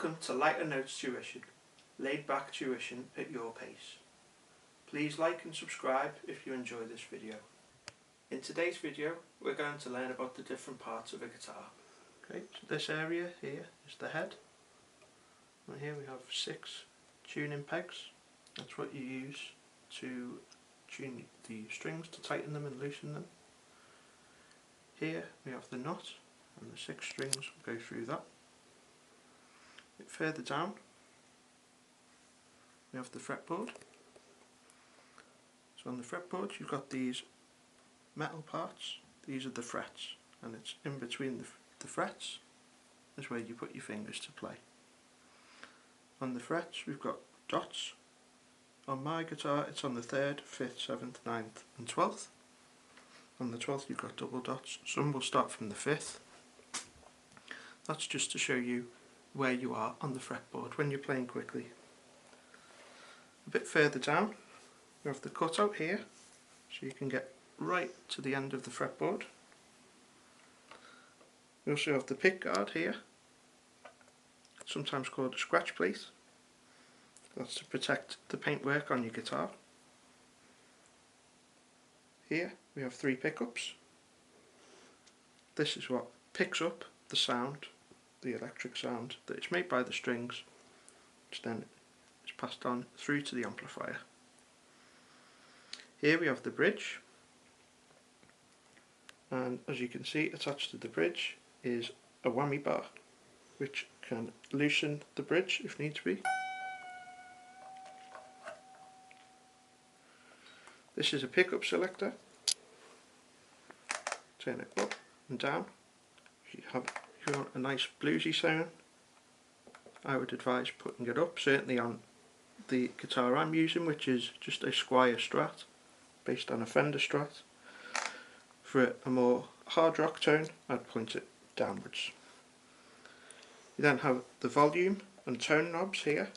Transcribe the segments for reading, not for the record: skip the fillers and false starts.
Welcome to Lighter Notes Tuition, laid back tuition at your pace. Please like and subscribe if you enjoy this video. In today's video we're going to learn about the different parts of a guitar. Okay, so this area here is the head. And here we have 6 tuning pegs. That's what you use to tune the strings, to tighten them and loosen them. Here we have the nut, and the 6 strings will go through that. A bit further down we have the fretboard. So on the fretboard you've got these metal parts. These are the frets, and it's in between the frets is where you put your fingers to play. On the frets we've got dots. On my guitar it's on the 3rd, 5th, 7th, 9th and 12th. On the 12th you've got double dots. Some will start from the 5th. That's just to show you where you are on the fretboard when you're playing quickly. A bit further down we have the cutout here, so you can get right to the end of the fretboard. We also have the pick guard here, sometimes called a scratch plate. That's to protect the paintwork on your guitar. Here we have 3 pickups. This is what picks up the sound, the electric sound that is made by the strings, which then is passed on through to the amplifier. Here we have the bridge, and as you can see attached to the bridge is a whammy bar which can loosen the bridge if need be. This is a pickup selector. Turn it up and down. If you want a nice bluesy sound, I would advise putting it up, certainly on the guitar I'm using, which is just a Squire Strat based on a Fender Strat. For a more hard rock tone I'd point it downwards. You then have the volume and tone knobs here.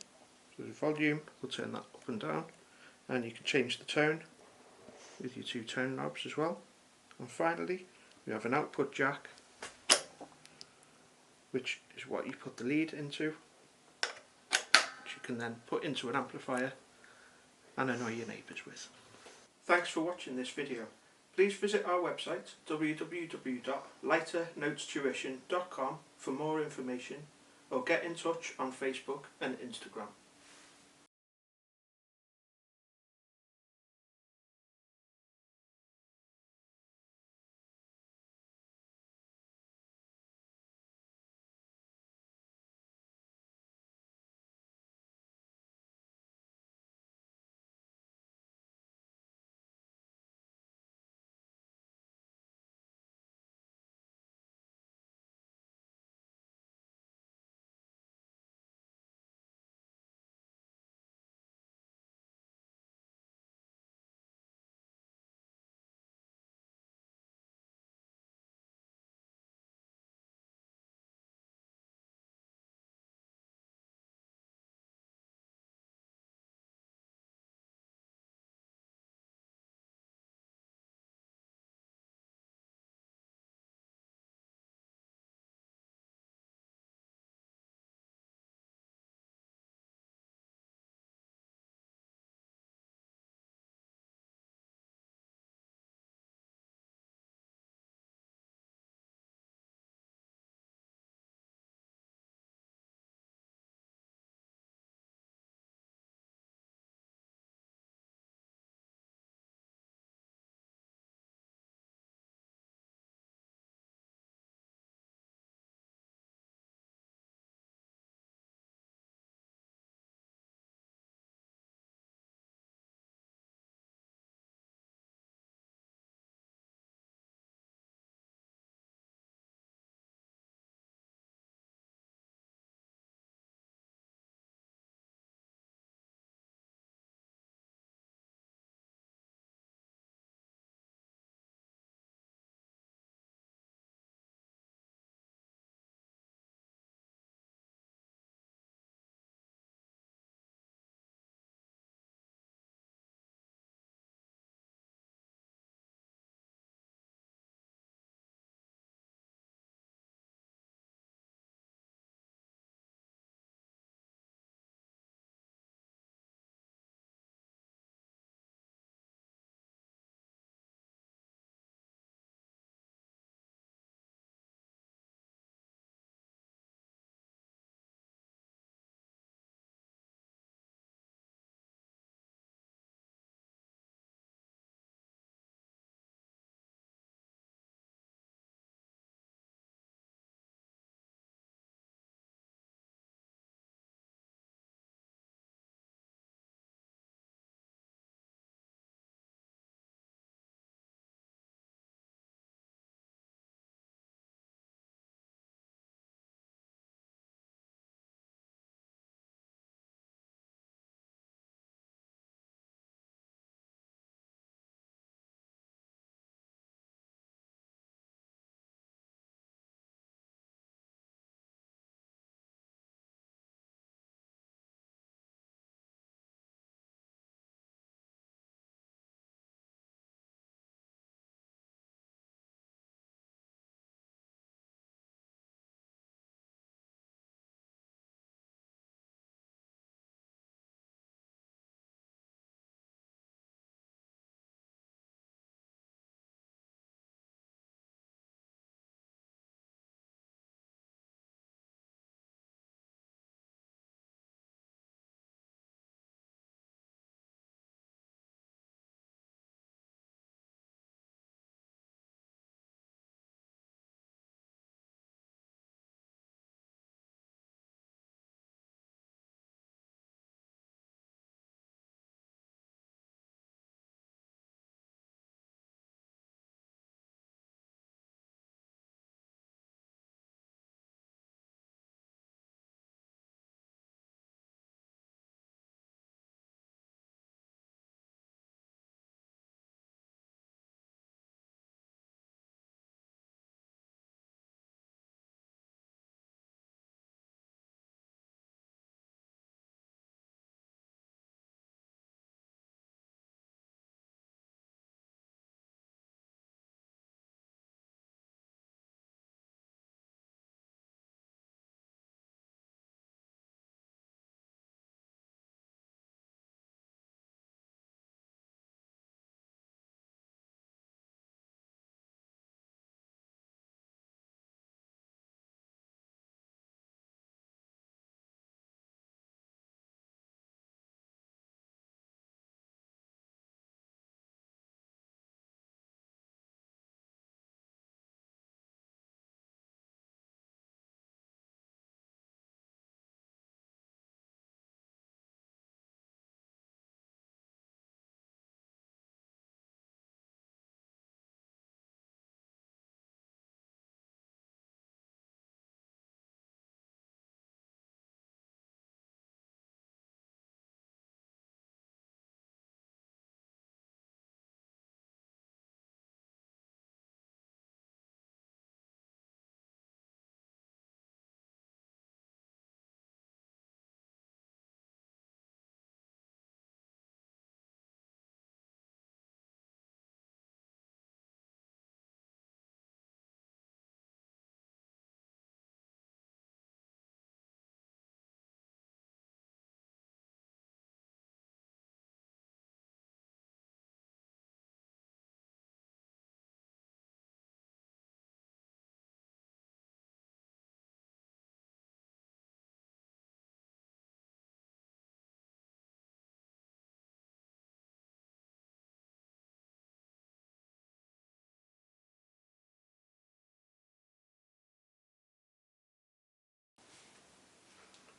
So the volume, we'll turn that up and down, and you can change the tone with your 2 tone knobs as well. And finally we have an output jack, which is what you put the lead into, which you can then put into an amplifier and annoy your neighbours with. Thanks for watching this video. Please visit our website www.lighternotestuition.com for more information, or get in touch on Facebook and Instagram.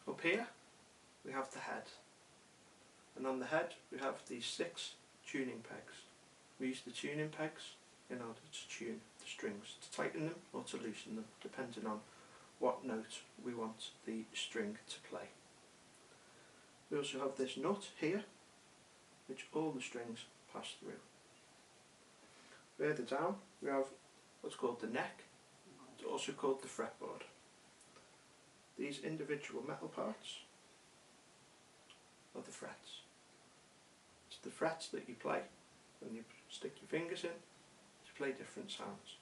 Up here we have the head, and on the head we have these 6 tuning pegs. We use the tuning pegs in order to tune the strings, to tighten them or to loosen them, depending on what note we want the string to play. We also have this nut here, which all the strings pass through. Further down we have what's called the neck, it's also called the fretboard. These individual metal parts are the frets. It's the frets that you play when you stick your fingers in to play different sounds.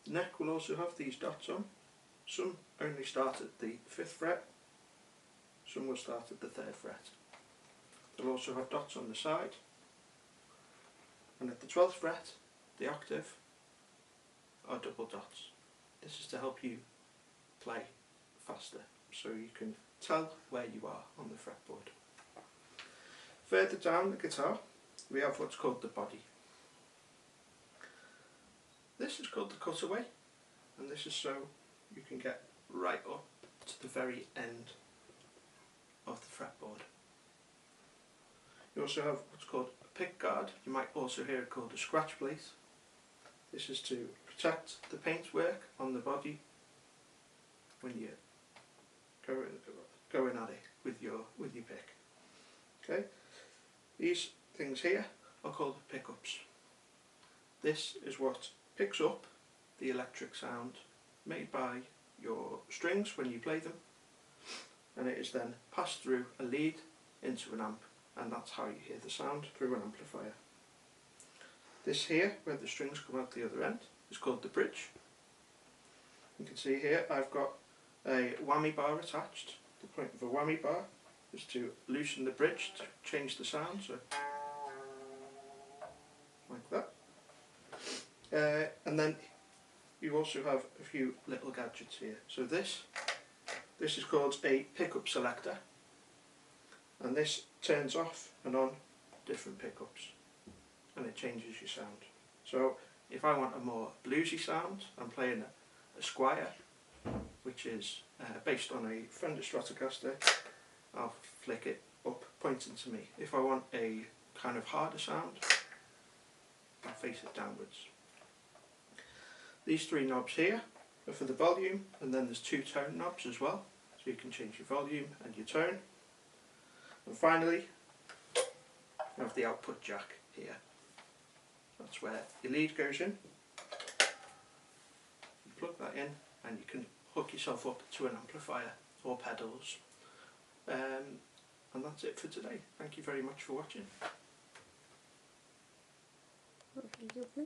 The neck will also have these dots on. Some only start at the 5th fret, some will start at the 3rd fret. They'll also have dots on the side, and at the 12th fret, the octave, are double dots. This is to help you play faster, so you can tell where you are on the fretboard. Further down the guitar, we have what's called the body. This is called the cutaway, and this is so you can get right up to the very end of the fretboard. You also have what's called a pick guard. You might also hear it called a scratch plate. This is to protect the paintwork on the body when you're going at it with your pick. Okay, these things here are called pickups. This is what picks up the electric sound made by your strings when you play them, and it is then passed through a lead into an amp, and that's how you hear the sound through an amplifier. This here, where the strings come out the other end, is called the bridge. You can see here I've got a whammy bar attached. The point of a whammy bar is to loosen the bridge to change the sound, so like that. And then you also have a few little gadgets here. So this is called a pickup selector, and this turns off and on different pickups, and it changes your sound. So if I want a more bluesy sound, I'm playing a Squire, which is based on a Fender Stratocaster. I'll flick it up, pointing to me. If I want a kind of harder sound, I'll face it downwards. These 3 knobs here are for the volume, and then there's 2 tone knobs as well, so you can change your volume and your tone. And finally, you have the output jack here. That's where your lead goes in. You plug that in and you can hook yourself up to an amplifier or pedals. And that's it for today. Thank you very much for watching. Okay.